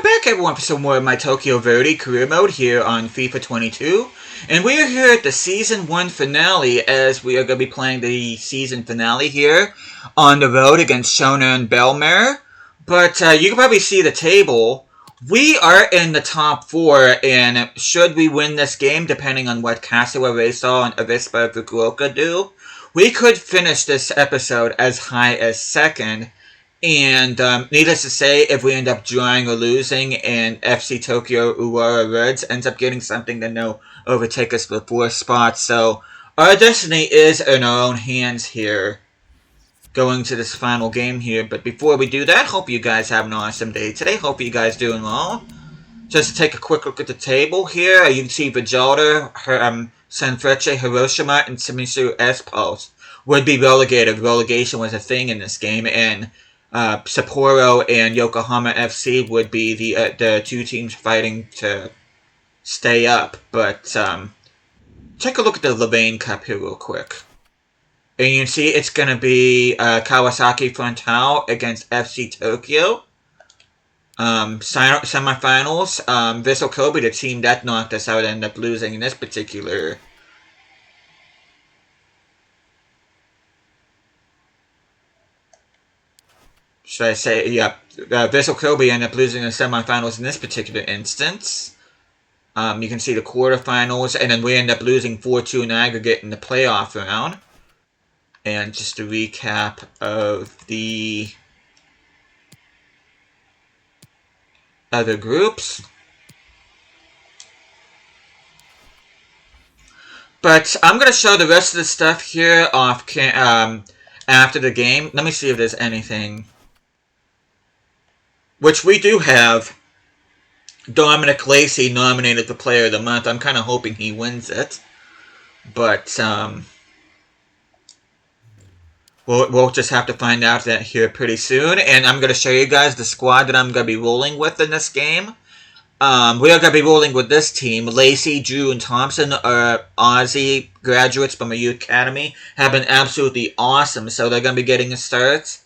back everyone for some more of my Tokyo Verdy career mode here on FIFA 22. And we are here at the Season 1 finale as we are going to be playing the season finale here on the road against Shonan Bellmare. But you can probably see the table. We are in the top 4, and should we win this game, depending on what Kasuga Reysol and Avispa Fukuoka do, we could finish this episode as high as 2nd. And needless to say, if we end up drawing or losing and FC Tokyo Urawa Reds ends up getting something, then they'll overtake us for 4th spot. So our destiny is in our own hands here going to this final game here. But before we do that, hope you guys have an awesome day today. Hope you guys doing well. Just to take a quick look at the table here, you can see Vijalta, Sanfrecce, Hiroshima, and Shimizu S-Pulse would be relegated. Relegation was a thing in this game, and Sapporo and Yokohama FC would be the two teams fighting to stay up. But take a look at the Levain Cup here real quick. And you can see it's going to be Kawasaki Frontale against FC Tokyo. Semifinals. Vissel Kobe, the team that knocked us out, ended up losing in this particular. Should I say, yeah, Vissel Kobe ended up losing in the semifinals in this particular instance. You can see the quarterfinals, and then we end up losing 4-2 in aggregate in the playoff round. And just a recap of the other groups. But I'm going to show the rest of the stuff here off after the game. Let me see if there's anything. Which we do have Dominic Lacey nominated for Player of the Month. I'm kind of hoping he wins it. But we'll just have to find out that here pretty soon. And I'm going to show you guys the squad that I'm going to be rolling with in this game. We are going to be rolling with this team. Lacey, Drew, and Thompson are Aussie graduates from a youth academy. Have been absolutely awesome, so they're going to be getting a start.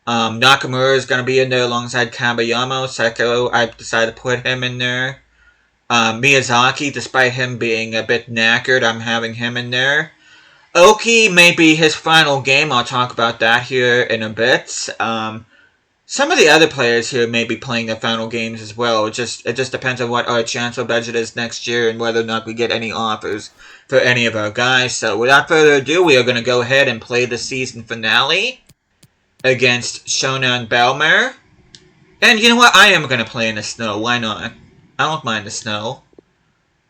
Nakamura is going to be in there alongside Kabayama. Seko, I decided to put him in there. Miyazaki, despite him being a bit knackered, I'm having him in there. Oki may be his final game. I'll talk about that here in a bit. Some of the other players here may be playing their final games as well. It just depends on what our transfer budget is next year and whether or not we get any offers for any of our guys. So without further ado, we are going to go ahead and play the season finale against Shonan Bellmare. And you know what? I am going to play in the snow. Why not? I don't mind the snow.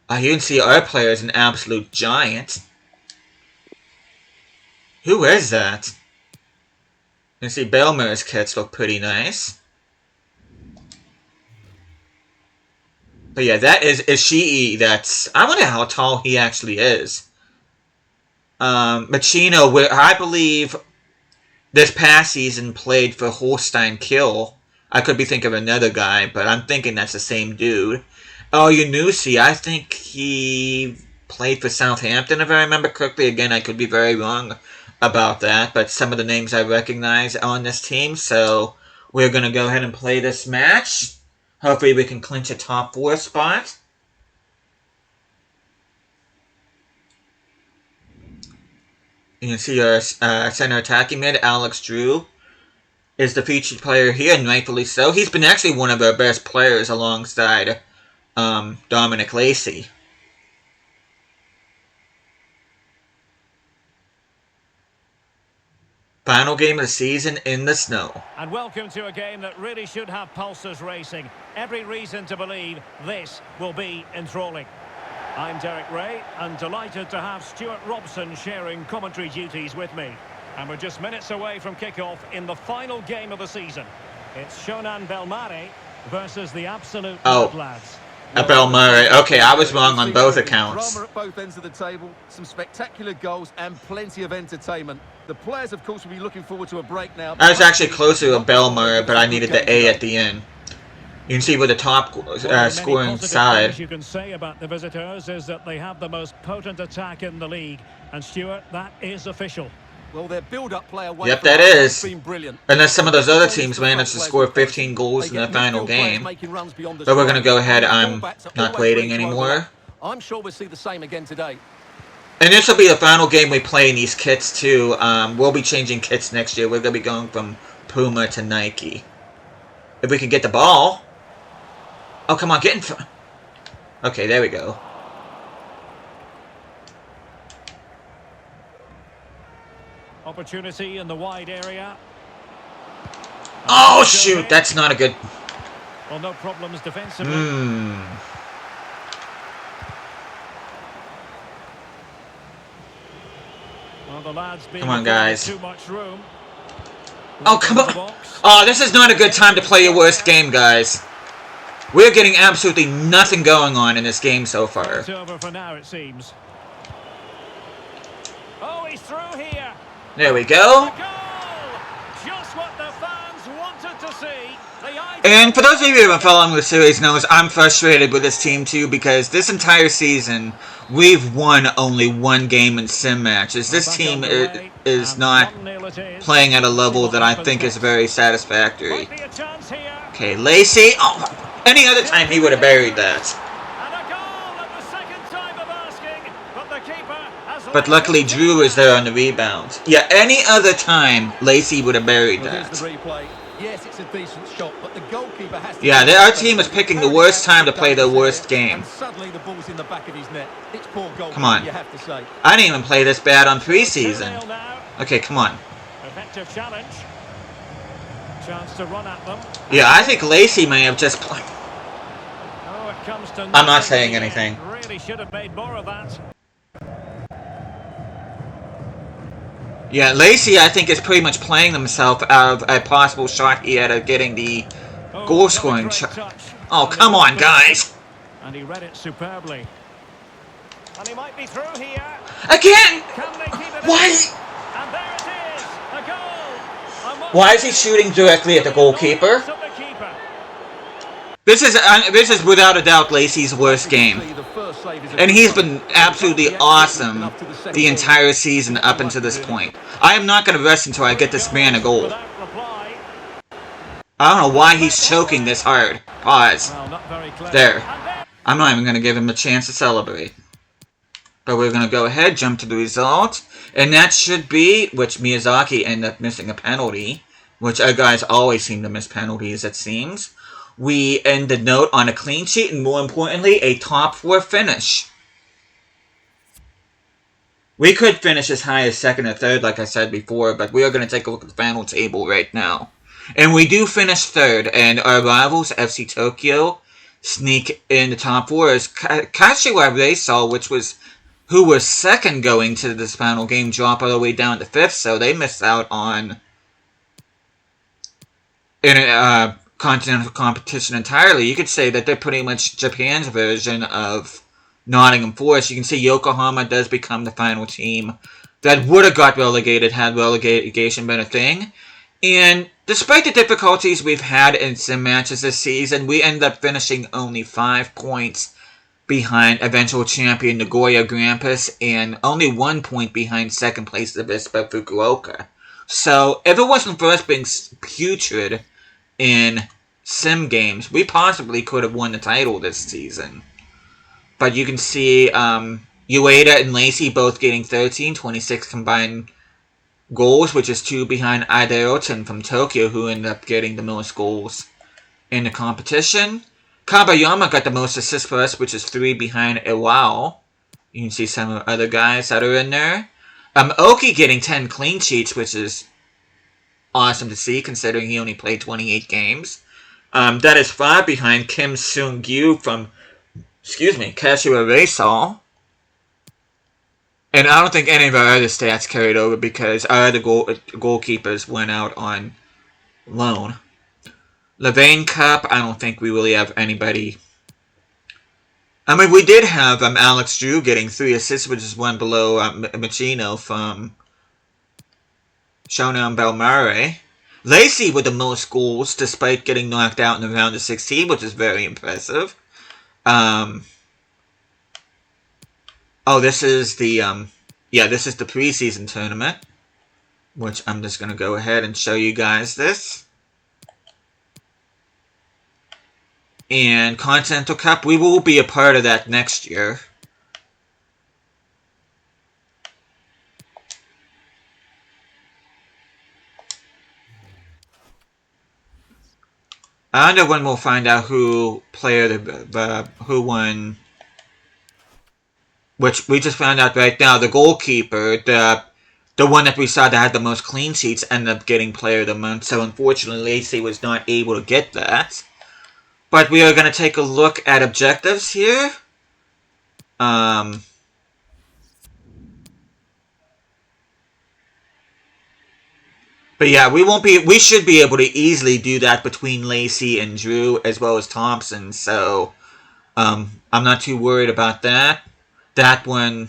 You can see our player is an absolute giant. Who is that? You can see Bellmare's kits look pretty nice. But yeah, that is Ishii. That's... I wonder how tall he actually is. Machino, where I believe this past season played for Holstein Kiel. I could be thinking of another guy, but I'm thinking that's the same dude. Oh, Yunusi, I think he played for Southampton, if I remember correctly. Again, I could be very wrong about that, but some of the names I recognize on this team, so we're going to go ahead and play this match. Hopefully we can clinch a top 4 spot. You can see our center attacking mid, Alex Drew, is the featured player here, and rightfully so. He's been actually one of our best players alongside Dominic Lacey. Final game of the season in the snow. And welcome to a game that really should have pulses racing. Every reason to believe this will be enthralling. I'm Derek Ray, and delighted to have Stuart Robson sharing commentary duties with me. And we're just minutes away from kickoff in the final game of the season. It's Shonan Bellmare versus the absolute lads. Bellmare. Okay, I was wrong on both accounts. Drama at both ends of the table, some spectacular goals and plenty of entertainment. The players, of course, will be looking forward to a break now. I was actually closer to Bellmare, but I needed the A at the end. You can see with the top scoring side. You can say about the visitors is that they have the most potent attack in the league. And Stuart, that is official. Well, their build-up play away Yep, from that home is. has been brilliant. Unless some of those The other ball teams into the front managed to players score with possession. 15 goals They in the get final midfield players game. making runs beyond the But we're going to strike, go ahead. and the I'm fullbacks are not always ready waiting to anymore. overlap. I'm sure we'll see the same again today. And this will be the final game we play in these kits too. We'll be changing kits next year. We're going to be going from Puma to Nike. If we can get the ball. Oh, come on, get in front. Okay, there we go. Opportunity in the wide area. Oh, shoot, that's not a good... Well, no problems defensively. Well, the lads being Come on, guys. too much room. Oh, come on. Oh, this is not a good time to play your worst game, guys. We're getting absolutely nothing going on in this game so far. It's over for now, it seems. Oh, he's through here. There we go. A goal! Just what the fans wanted to see. And for those of you who have been following the series knows, I'm frustrated with this team too, because this entire season, we've won only one game in sim matches. This team is not playing at a level that I think is very satisfactory. Okay, Lacey. Oh, any other time he would have buried that. But luckily Drew is there on the rebound. Yeah, any other time, Lacey would have buried that. Yes, it's a decent shot, but the goalkeeper has to... Yeah, our team is picking the worst time to play their worst game. And suddenly the ball's in the back of his net. It's poor goalkeeping, come on. You have to say. I didn't even play this bad on preseason. Okay, come on. Effective challenge. Chance to run at them. Yeah, I think Lacey may have just played. Oh, it comes to I'm not saying anything. Really should have made more of that. Yeah, Lacey, I think, is pretty much playing himself out of a possible shot he had of getting the goal-scoring shot. Oh, come on, guys! And he read it superbly. And he might be through here. Again! Can they keep it? Why? And there it is, a goal. Why is he shooting directly at the goalkeeper? This is without a doubt Lacey's worst game. And he's been absolutely awesome the entire season up until this point. I am not going to rest until I get this man a goal. I don't know why he's choking this hard. Pause. There. I'm not even going to give him a chance to celebrate. But we're going to go ahead, jump to the result. And that should be, which Miyazaki ended up missing a penalty. Which our guys always seem to miss penalties, it seems. We end the note on a clean sheet, and more importantly, a top 4 finish. We could finish as high as 2nd or 3rd, like I said before, but we are going to take a look at the final table right now. And we do finish 3rd, and our rivals, FC Tokyo, sneak in the top 4 as Kashiwa Reysol, who was 2nd going to this final game, drop all the way down to 5th, so they missed out on continental competition entirely. You could say that they're pretty much Japan's version of Nottingham Forest. You can see Yokohama does become the final team that would have got relegated had relegation been a thing. And despite the difficulties we've had in sim matches this season, we ended up finishing only 5 points behind eventual champion Nagoya Grampus and only 1 point behind 2nd place Avispa Fukuoka. So if it wasn't for us being putrid in sim games, we possibly could have won the title this season. But you can see Ueda and Lacey both getting 13, 26 combined goals, which is 2 behind Aideroten from Tokyo, who ended up getting the most goals in the competition. Kabayama got the most assists for us, which is 3 behind Iwao. You can see some of the other guys that are in there. Oki getting 10 clean sheets, which is awesome to see, considering he only played 28 games. That is 5 behind Kim Seung-gyu from, Kashiwa Reysol. And I don't think any of our other stats carried over because our other goalkeepers went out on loan. Levain Cup, I don't think we really have anybody. I mean, we did have Alex Drew getting 3 assists, which is 1 below Machino from Shonan Belmare. Lacey with the most goals, despite getting knocked out in the round of 16, which is very impressive. Oh, this is the, this is the preseason tournament. which I'm just going to go ahead and show you guys this. And Continental Cup, we will be a part of that next year. I wonder when we'll find out who won. Which we just found out right now. The goalkeeper, the one that we saw that had the most clean sheets, ended up getting Player of the Month. So unfortunately, Lacey was not able to get that. But we are going to take a look at objectives here. But yeah, we should be able to easily do that between Lacey and Drew, as well as Thompson. So, I'm not too worried about that. That one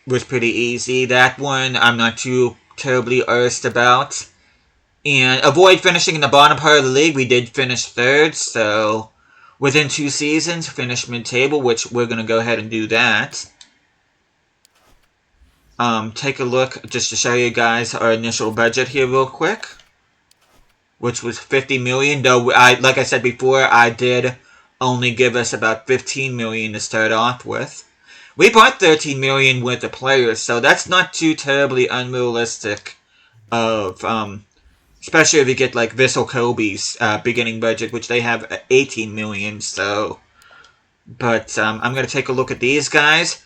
was pretty easy. That one I'm not too terribly earnest about. And avoid finishing in the bottom part of the league. We did finish third, so within 2 seasons, finish mid-table, which we're going to go ahead and do that. Take a look, just to show you guys our initial budget here real quick, which was $50 million, though, like I said before, I did only give us about $15 million to start off with. We bought $13 million with the players, so that's not too terribly unrealistic of, especially if you get like Vissel Kobe's beginning budget, which they have $18 million, so. But I'm going to take a look at these guys.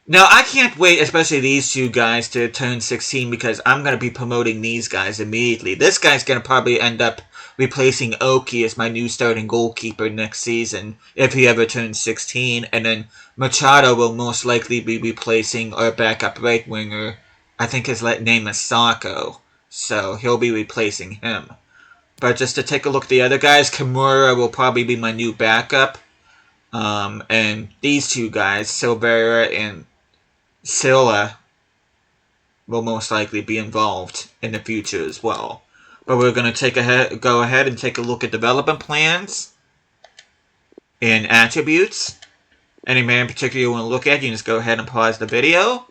Now, I can't wait, especially these 2 guys, to turn 16, because I'm going to be promoting these guys immediately. This guy's going to probably end up replacing Oki as my new starting goalkeeper next season, if he ever turns 16. And then Machado will most likely be replacing our backup right winger. I think his name is Sako. So he'll be replacing him. But just to take a look at the other guys, Kimura will probably be my new backup. And these 2 guys, Silvera and Silla, will most likely be involved in the future as well. But we're going to go ahead and take a look at development plans and attributes. Any man in particular you want to look at, you can just go ahead and pause the video.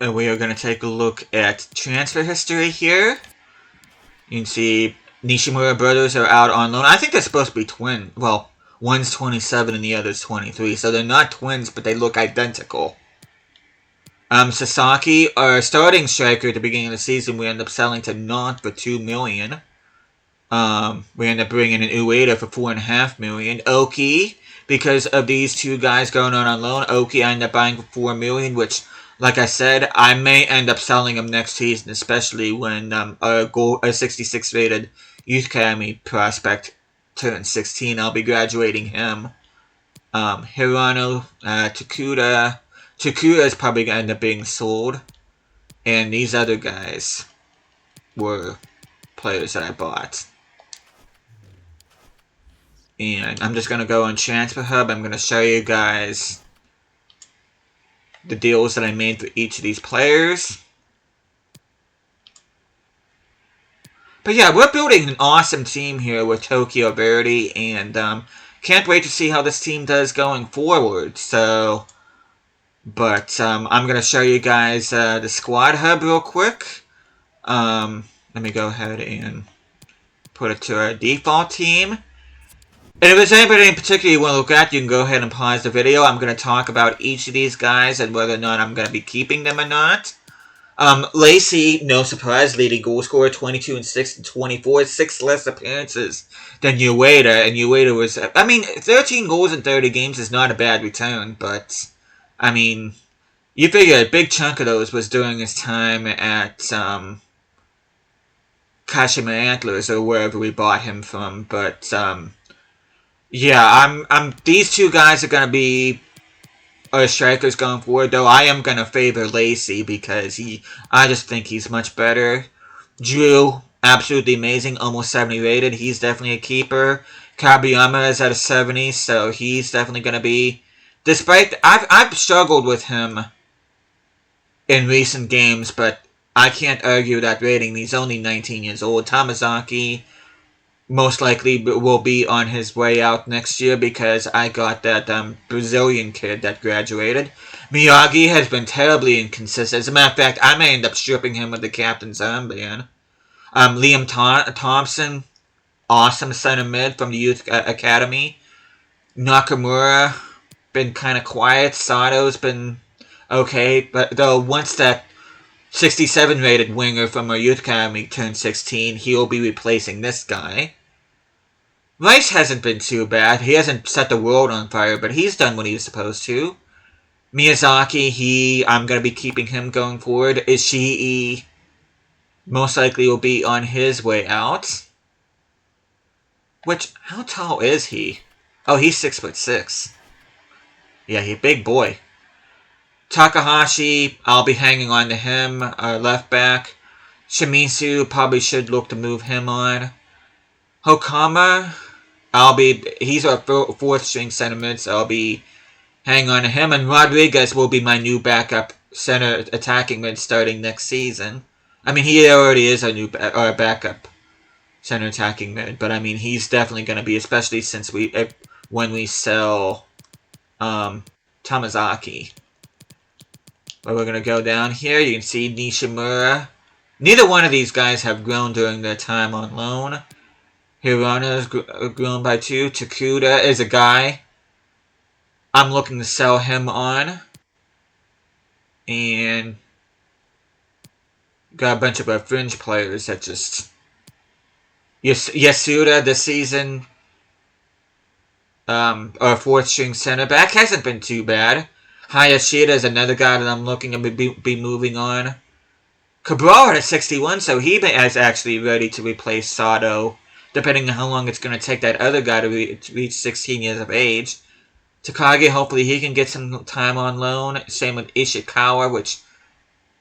And we are going to take a look at transfer history here. You can see Nishimura brothers are out on loan. I think they're supposed to be twins. Well, one's 27 and the other's 23. So they're not twins, but they look identical. Sasaki, our starting striker at the beginning of the season, we end up selling to Nantes for $2 million. We end up bringing in Ueda for $4.5 million. Oki, because of these 2 guys going on loan, Oki I end up buying for $4 million, which, like I said, I may end up selling him next season, especially when a 66 rated Youth Academy prospect turns 16. I'll be graduating him. Hirano, Takuda. Takuda is probably going to end up being sold. And these other guys were players that I bought. And I'm just going to go on Transfer Hub. I'm going to show you guys the deals that I made for each of these players. But yeah, we're building an awesome team here with Tokyo Verdy, and can't wait to see how this team does going forward. So, but I'm going to show you guys the squad hub real quick. Let me go ahead and put it to our default team. And if there's anybody in particular you want to look at, you can go ahead and pause the video. I'm going to talk about each of these guys and whether or not I'm going to be keeping them or not. Lacey, no surprise, leading goal scorer, 22 and 6 and 24, 6 less appearances than Ueda. And Ueda was, 13 goals in 30 games is not a bad return, but, I mean, you figure a big chunk of those was during his time at, Kashima Antlers or wherever we bought him from, but, yeah, these 2 guys are going to be our strikers going forward, though I am going to favor Lacey because I just think he's much better. Drew, absolutely amazing, almost 70 rated. He's definitely a keeper. Kabiyama is at a 70, so he's definitely going to be, despite, I've struggled with him in recent games, but I can't argue that rating. He's only 19 years old. Tamazaki, most likely will be on his way out next year because I got that Brazilian kid that graduated. Miyagi has been terribly inconsistent. As a matter of fact, I may end up stripping him of the captain's armband. Liam Thompson, awesome center mid from the youth academy. Nakamura, been kind of quiet. Sato's been okay, but though once that 67 rated winger from our youth academy turns 16, he'll be replacing this guy. Rice hasn't been too bad. He hasn't set the world on fire, but he's done what he was supposed to. Miyazaki, I'm going to be keeping him going forward. Ishii, most likely will be on his way out. Which, how tall is he? Oh, he's 6'6". Yeah, he's a big boy. Takahashi, I'll be hanging on to him, our left back. Shimizu, probably should look to move him on. Hokama, he's our fourth string center mid, so I'll be hanging on to him. And Rodriguez will be my new backup center attacking mid starting next season. I mean, he already is our backup center attacking mid, but I mean, he's definitely going to be, especially since when we sell Tamazaki. But we're going to go down here. You can see Nishimura. Neither one of these guys have grown during their time on loan. Hirano has grown by 2. Takuda is a guy I'm looking to sell him on. And got a bunch of our fringe players that just... Yasuda this season, our fourth string center back, hasn't been too bad. Hayashida is another guy that I'm looking to be moving on. Cabral at 61, so he is actually ready to replace Sato, depending on how long it's going to take that other guy to reach 16 years of age. Takagi, hopefully he can get some time on loan. Same with Ishikawa, which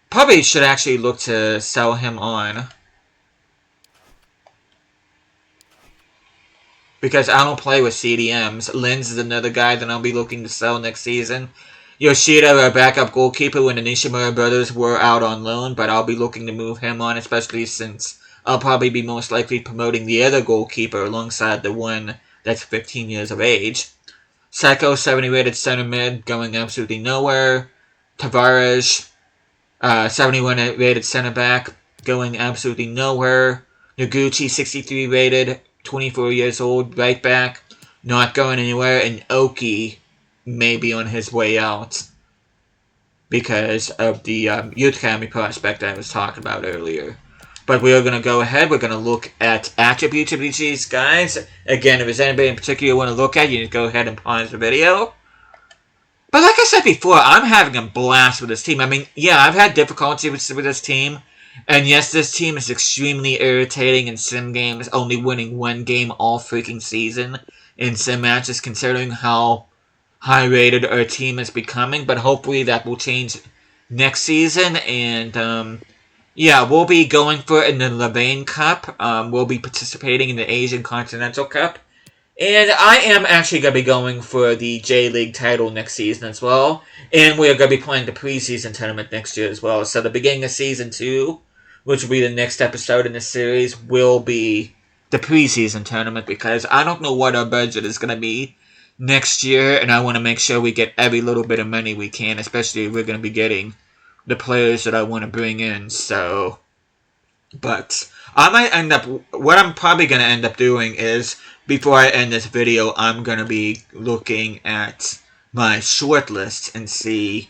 probably should actually look to sell him on. Because I don't play with CDMs. Linz is another guy that I'll be looking to sell next season. Yoshida, our backup goalkeeper when the Nishimura brothers were out on loan, but I'll be looking to move him on, especially since I'll probably be most likely promoting the other goalkeeper alongside the one that's 15 years of age. Seko, 70 rated center mid, going absolutely nowhere. Tavares, 71 rated center back, going absolutely nowhere. Noguchi, 63 rated, 24 years old, right back, not going anywhere. And Oki may be on his way out because of the youth academy prospect I was talking about earlier. But we are going to go ahead. We're going to look at attributes of these guys. Again, if there's anybody in particular you want to look at, you can go ahead and pause the video. But like I said before, I'm having a blast with this team. I mean, yeah, I've had difficulty with this team. And yes, this team is extremely irritating in sim games, only winning one game all freaking season in sim matches, considering how high-rated our team is becoming. But hopefully that will change next season. And, yeah, we'll be going for it in the Levain Cup. We'll be participating in the Asian Continental Cup. And I am actually going to be going for the J.League title next season as well. And we are going to be playing the preseason tournament next year as well. So the beginning of Season 2, which will be the next episode in this series, will be the preseason tournament. Because I don't know what our budget is going to be next year. And I want to make sure we get every little bit of money we can. Especially if we're going to be getting the players that I want to bring in. So, but I might end up, what I'm probably going to end up doing is, before I end this video, I'm going to be looking at my shortlist and see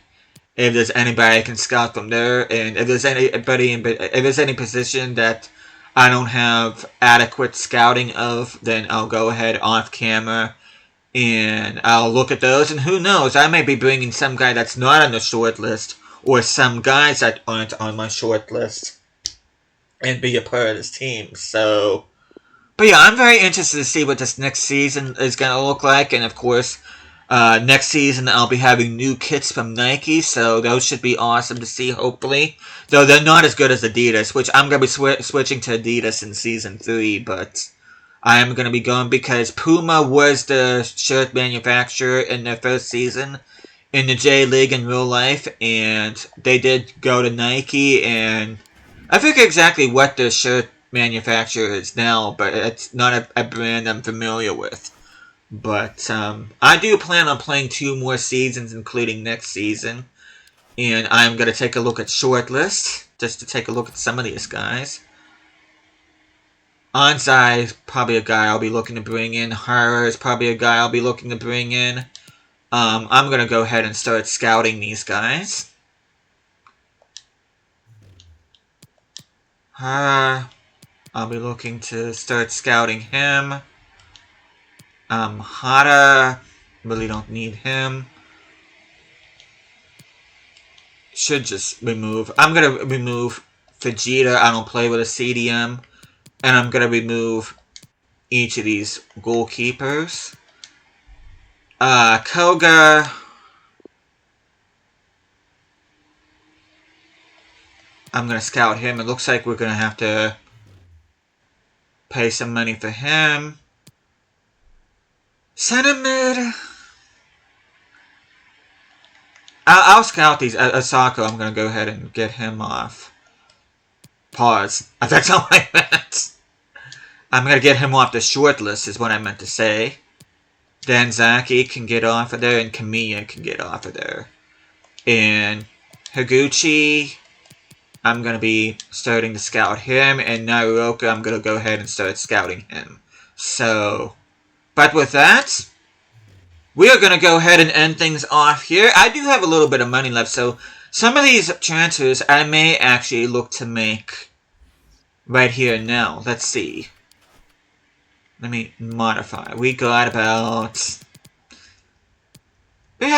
if there's anybody I can scout from there. And if there's any position that I don't have adequate scouting of, then I'll go ahead off camera and I'll look at those. And who knows, I may be bringing some guy that's not on the shortlist, or some guys that aren't on my shortlist, and be a part of this team. So, but yeah, I'm very interested to see what this next season is going to look like. And of course, next season I'll be having new kits from Nike, so those should be awesome to see, hopefully. Though they're not as good as Adidas, which I'm going to be switching to Adidas in Season 3, but I am going to be going because Puma was the shirt manufacturer in their first season in the J.League in real life, and they did go to Nike, and I forget exactly what the shirt manufacturer is now, but it's not a brand I'm familiar with. But I do plan on playing 2 more seasons, including next season. And I'm going to take a look at shortlist, just to take a look at some of these guys. Onsai is probably a guy I'll be looking to bring in. Hara is probably a guy I'll be looking to bring in. I'm going to go ahead and start scouting these guys. Hara, I'll be looking to start scouting him. Hara, really don't need him. Should just remove. I'm going to remove Vegeta. I don't play with a CDM. And I'm going to remove each of these goalkeepers. Koga. I'm going to scout him. It looks like we're going to have to pay some money for him. Center mid. I'll scout these. Asako, I'm going to go ahead and get him off. Pause. That's how I meant. I'm going to get him off the short list is what I meant to say. Danzaki can get off of there, and Kamiya can get off of there. And Higuchi, I'm going to be starting to scout him. And Naruoka, I'm going to go ahead and start scouting him. So, but with that, we are going to go ahead and end things off here. I do have a little bit of money left, so some of these transfers I may actually look to make right here and now. Let's see. Let me modify. We have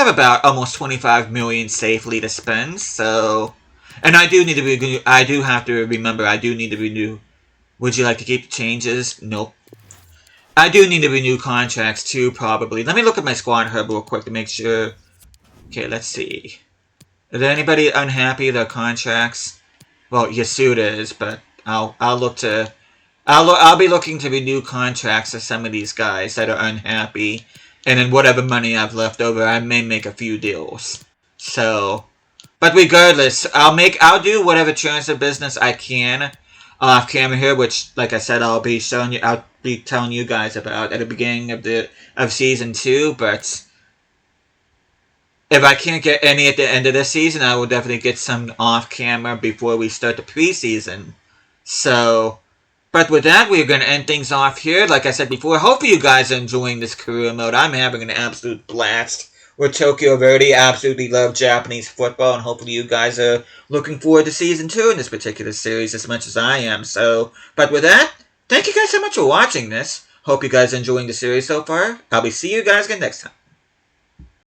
about almost 25 million safely to spend, so, and I do need to renew. I do have to remember. I do need to renew. Would you like to keep the changes? Nope. I do need to renew contracts too, probably. Let me look at my squad hub real quick to make sure. Okay, let's see. Is there anybody unhappy with their contracts? Well, Yasuda is, but I'll be looking to renew contracts for some of these guys that are unhappy, and then whatever money I've left over, I may make a few deals. So, but regardless, I'll do whatever transfer business I can off camera here, which, like I said, I'll be telling you guys about at the beginning of season 2. But if I can't get any at the end of this season, I will definitely get some off camera before we start the preseason. So, but with that, we're going to end things off here. Like I said before, hopefully you guys are enjoying this career mode. I'm having an absolute blast with Tokyo Verdy. I absolutely love Japanese football, and hopefully you guys are looking forward to Season 2 in this particular series as much as I am. So, but with that, thank you guys so much for watching this. Hope you guys are enjoying the series so far. I'll be seeing you guys again next time.